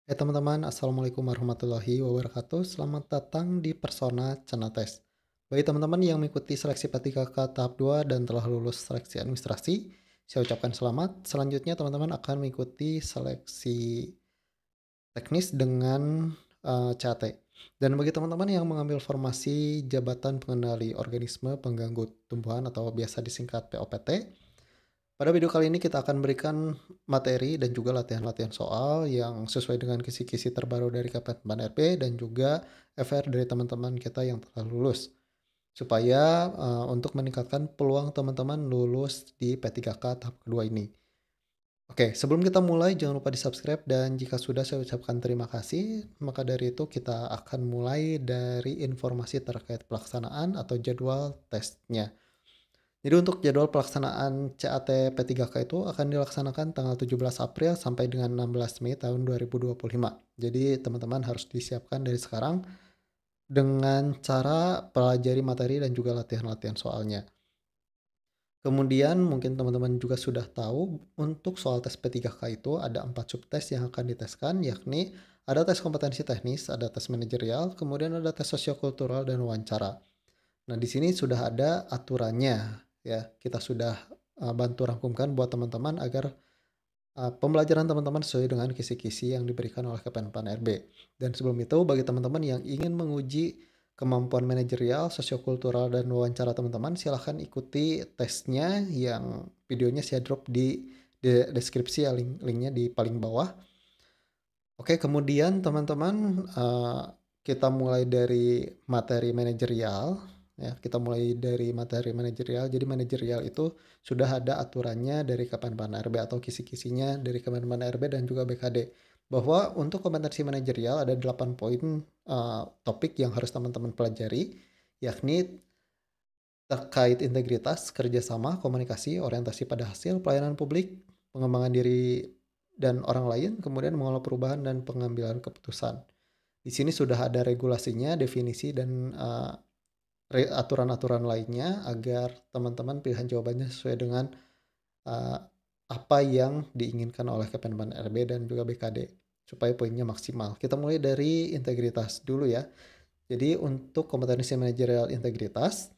Teman-teman, Assalamualaikum warahmatullahi wabarakatuh. Selamat datang di Persona Canates. Bagi teman-teman yang mengikuti seleksi P3K tahap 2 dan telah lulus seleksi administrasi, saya ucapkan selamat. Selanjutnya teman-teman akan mengikuti seleksi teknis dengan CAT. Dan bagi teman-teman yang mengambil formasi Jabatan Pengendali Organisme Pengganggu Tumbuhan atau biasa disingkat POPT, pada video kali ini kita akan berikan materi dan juga latihan-latihan soal yang sesuai dengan kisi-kisi terbaru dari Kemenpan RB dan juga FR dari teman-teman kita yang telah lulus. Supaya untuk meningkatkan peluang teman-teman lulus di P3K tahap kedua ini. Oke, sebelum kita mulai jangan lupa di-subscribe dan jika sudah saya ucapkan terima kasih. Maka dari itu kita akan mulai dari informasi terkait pelaksanaan atau jadwal tesnya. Jadi untuk jadwal pelaksanaan CAT P3K itu akan dilaksanakan tanggal 17 April sampai dengan 16 Mei tahun 2025. Jadi teman-teman harus disiapkan dari sekarang dengan cara pelajari materi dan juga latihan-latihan soalnya. Kemudian mungkin teman-teman juga sudah tahu untuk soal tes P3K itu ada 4 subtes yang akan diteskan, yakni ada tes kompetensi teknis, ada tes manajerial, kemudian ada tes sosiokultural dan wawancara. Nah, di sini sudah ada aturannya ya. Kita sudah bantu rangkumkan buat teman-teman agar pembelajaran teman-teman sesuai dengan kisi-kisi yang diberikan oleh Kemenpan RB. Dan sebelum itu bagi teman-teman yang ingin menguji kemampuan manajerial, sosiokultural dan wawancara teman-teman, silahkan ikuti tesnya yang videonya saya drop di deskripsi ya, linknya di paling bawah. Oke, kemudian teman-teman kita mulai dari materi manajerial ya. Kita mulai dari materi manajerial. Jadi manajerial itu sudah ada aturannya dari Kemenpan RB atau kisi-kisinya dari Kemenpan RB dan juga BKD. Bahwa untuk kompetensi manajerial ada 8 poin topik yang harus teman-teman pelajari, yakni terkait integritas, kerjasama, komunikasi, orientasi pada hasil, pelayanan publik, pengembangan diri dan orang lain, kemudian mengelola perubahan dan pengambilan keputusan. Di sini sudah ada regulasinya, definisi, dan aturan-aturan lainnya agar teman-teman pilihan jawabannya sesuai dengan uh, apa yang diinginkan oleh Kemenpan RB dan juga BKD supaya poinnya maksimal. Kita mulai dari integritas dulu ya. Jadi untuk kompetensi manajerial integritas,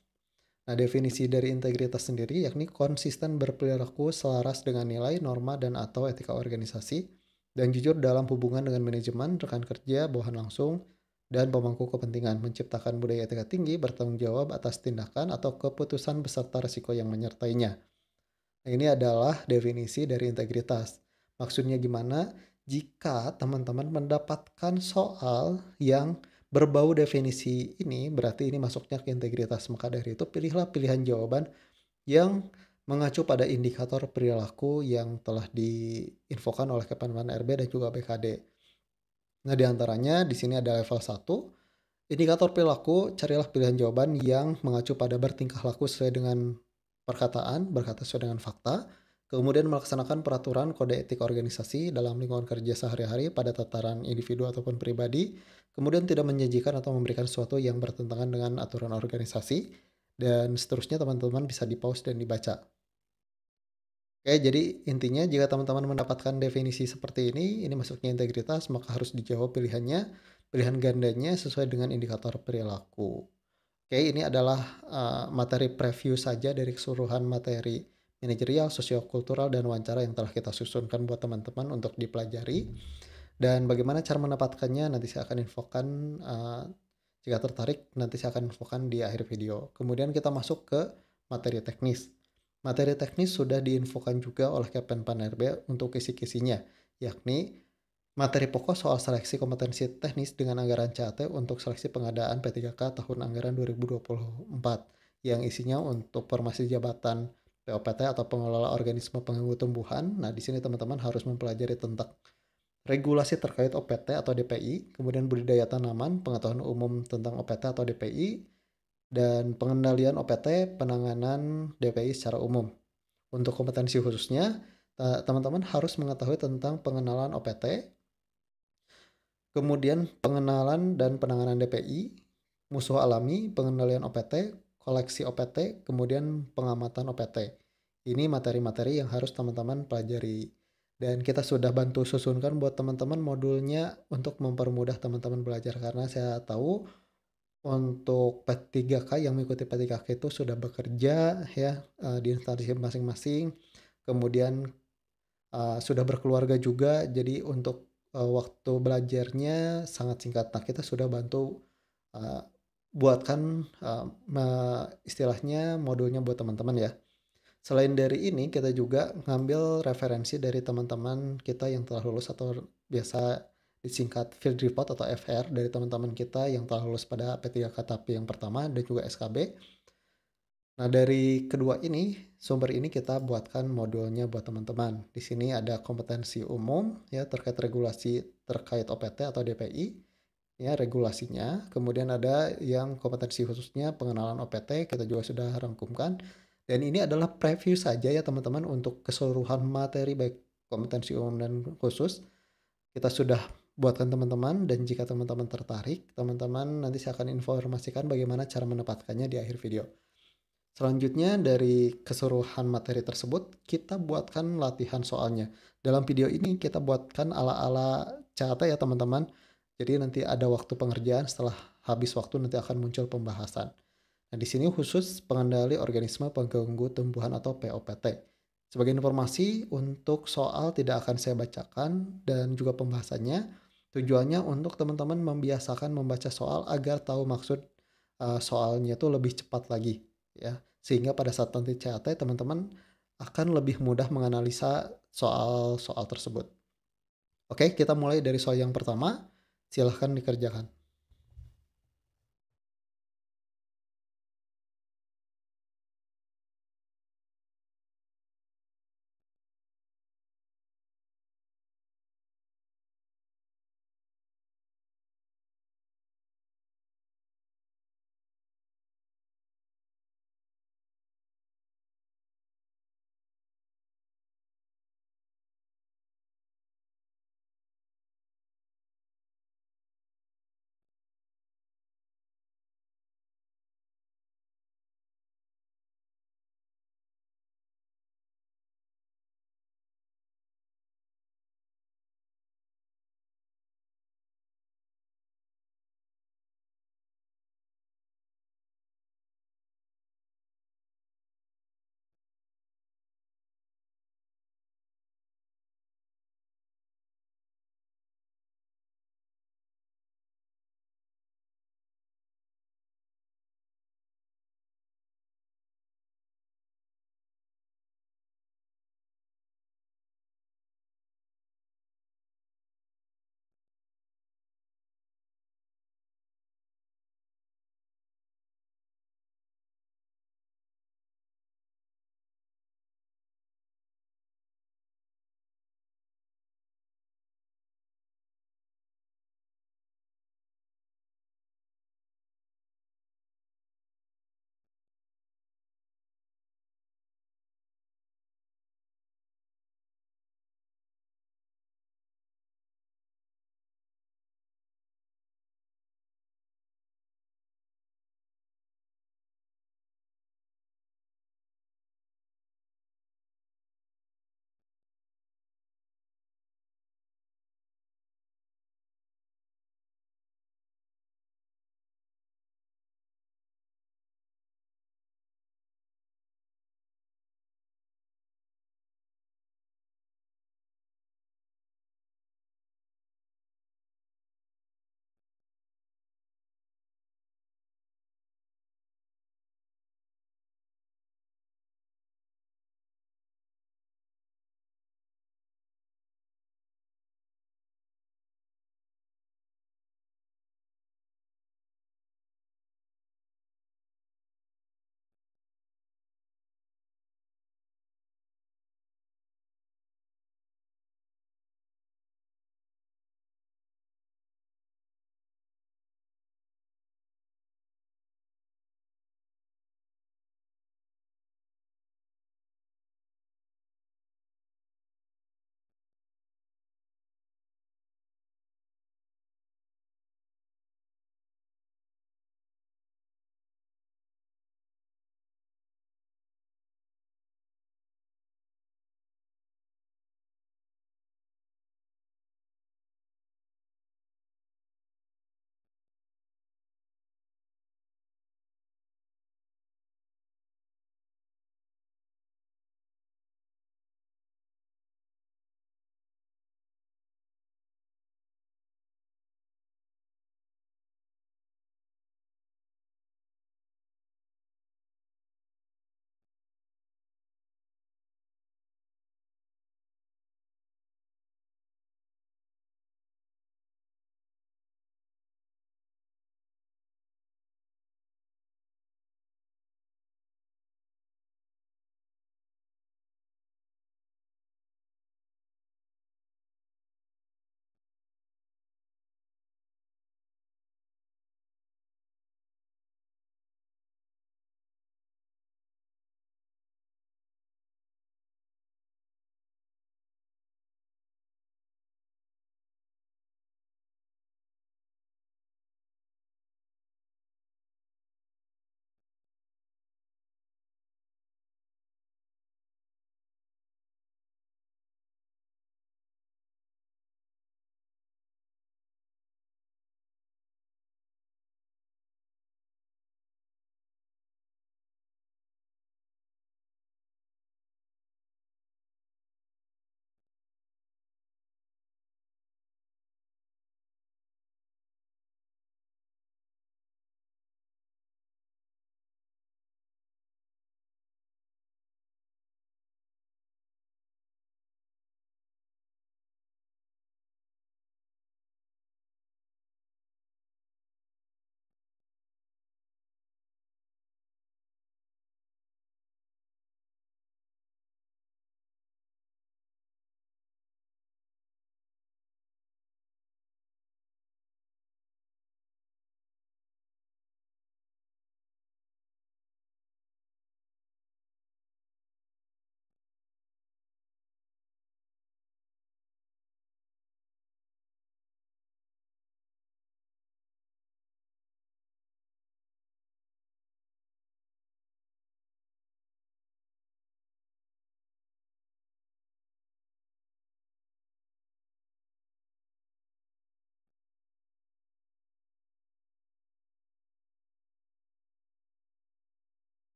nah, definisi dari integritas sendiri yakni konsisten berperilaku selaras dengan nilai, norma, dan atau etika organisasi, dan jujur dalam hubungan dengan manajemen, rekan kerja, bawahan langsung, dan pemangku kepentingan, menciptakan budaya etika tinggi, bertanggung jawab atas tindakan atau keputusan beserta risiko yang menyertainya. Nah, ini adalah definisi dari integritas. Maksudnya gimana? Jika teman-teman mendapatkan soal yang berbau definisi ini, berarti ini masuknya ke integritas. Maka dari itu pilihlah pilihan jawaban yang mengacu pada indikator perilaku yang telah diinfokan oleh Kemenpan RB dan juga BKD. Nah, diantaranya di sini ada level 1. Indikator perilaku, carilah pilihan jawaban yang mengacu pada bertingkah laku sesuai dengan perkataan, berkata sesuai dengan fakta, kemudian melaksanakan peraturan kode etik organisasi dalam lingkungan kerja sehari-hari pada tataran individu ataupun pribadi, kemudian tidak menjanjikan atau memberikan sesuatu yang bertentangan dengan aturan organisasi, dan seterusnya teman-teman bisa di-pause dan dibaca. Oke, jadi intinya jika teman-teman mendapatkan definisi seperti ini masuknya integritas, maka harus dijawab pilihannya, pilihan gandanya sesuai dengan indikator perilaku. Oke, ini adalah materi preview saja dari keseluruhan materi manajerial, sosiokultural, dan wawancara yang telah kita susunkan buat teman-teman untuk dipelajari. Dan bagaimana cara mendapatkannya nanti saya akan infokan, jika tertarik nanti saya akan infokan di akhir video. Kemudian kita masuk ke materi teknis. Materi teknis sudah diinfokan juga oleh Kemenpan RB untuk kisi-kisinya, yakni materi pokok soal seleksi kompetensi teknis dengan anggaran CAT untuk seleksi pengadaan P3K tahun anggaran 2024 yang isinya untuk formasi jabatan POPT atau pengelola organisme pengganggu tumbuhan. Nah, di sini teman-teman harus mempelajari tentang regulasi terkait OPT atau DPI, kemudian budidaya tanaman, pengetahuan umum tentang OPT atau DPI, dan pengendalian OPT, penanganan DPI secara umum. Untuk kompetensi khususnya, teman-teman harus mengetahui tentang pengenalan OPT, kemudian pengenalan dan penanganan DPI, musuh alami, pengendalian OPT, koleksi OPT, kemudian pengamatan OPT. Ini materi-materi yang harus teman-teman pelajari. dan kita sudah bantu susunkan buat teman-teman modulnya untuk mempermudah teman-teman belajar. Karena saya tahu untuk P3K yang mengikuti P3K itu sudah bekerja ya, di instansi masing-masing, kemudian, sudah berkeluarga juga, jadi untuk, waktu belajarnya sangat singkat. Nah, kita sudah bantu, eee, buatkan, istilahnya modulnya buat teman-teman ya. Selain dari ini, kita juga ngambil referensi dari teman-teman kita yang telah lulus atau biasa disingkat field report atau FR dari teman-teman kita yang telah lulus pada P3K tahap yang pertama dan juga SKB. Nah, dari kedua ini, sumber ini kita buatkan modulnya buat teman-teman. Di sini ada kompetensi umum ya terkait regulasi terkait OPT atau DPI ya regulasinya. Kemudian ada yang kompetensi khususnya pengenalan OPT kita juga sudah rangkumkan. Dan ini adalah preview saja ya teman-teman untuk keseluruhan materi baik kompetensi umum dan khusus. Kita sudah buatkan teman-teman dan jika teman-teman tertarik, teman-teman nanti saya akan informasikan bagaimana cara mendapatkannya di akhir video. Selanjutnya dari keseluruhan materi tersebut, kita buatkan latihan soalnya. Dalam video ini kita buatkan ala-ala CAT ya teman-teman. Jadi nanti ada waktu pengerjaan, setelah habis waktu nanti akan muncul pembahasan. Nah, di sini khusus pengendali organisme pengganggu tumbuhan atau POPT. Sebagai informasi, untuk soal tidak akan saya bacakan dan juga pembahasannya. Tujuannya untuk teman-teman membiasakan membaca soal agar tahu maksud soalnya itu lebih cepat lagi ya. Sehingga pada saat nanti CAT teman-teman akan lebih mudah menganalisa soal-soal tersebut. Oke, kita mulai dari soal yang pertama. Silahkan dikerjakan.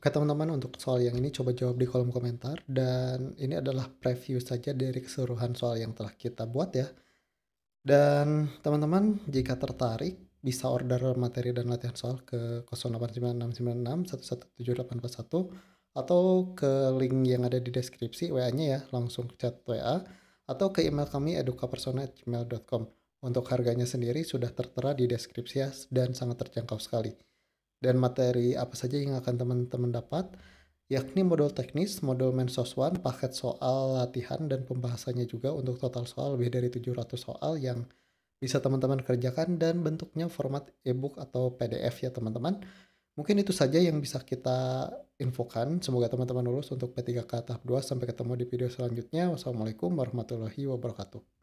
Oke teman-teman, untuk soal yang ini coba jawab di kolom komentar, dan ini adalah preview saja dari keseluruhan soal yang telah kita buat ya. Dan teman-teman jika tertarik bisa order materi dan latihan soal ke 089696117841 atau ke link yang ada di deskripsi WA-nya ya, langsung chat WA atau ke email kami edukapersona@gmail.com. Untuk harganya sendiri sudah tertera di deskripsi ya, dan sangat terjangkau sekali. Dan materi apa saja yang akan teman-teman dapat, yakni modul teknis, modul Mensos One, paket soal latihan dan pembahasannya juga untuk total soal lebih dari 700 soal yang bisa teman-teman kerjakan dan bentuknya format e-book atau PDF ya teman-teman. Mungkin itu saja yang bisa kita infokan. Semoga teman-teman lulus untuk P3K tahap 2. Sampai ketemu di video selanjutnya. Wassalamualaikum warahmatullahi wabarakatuh.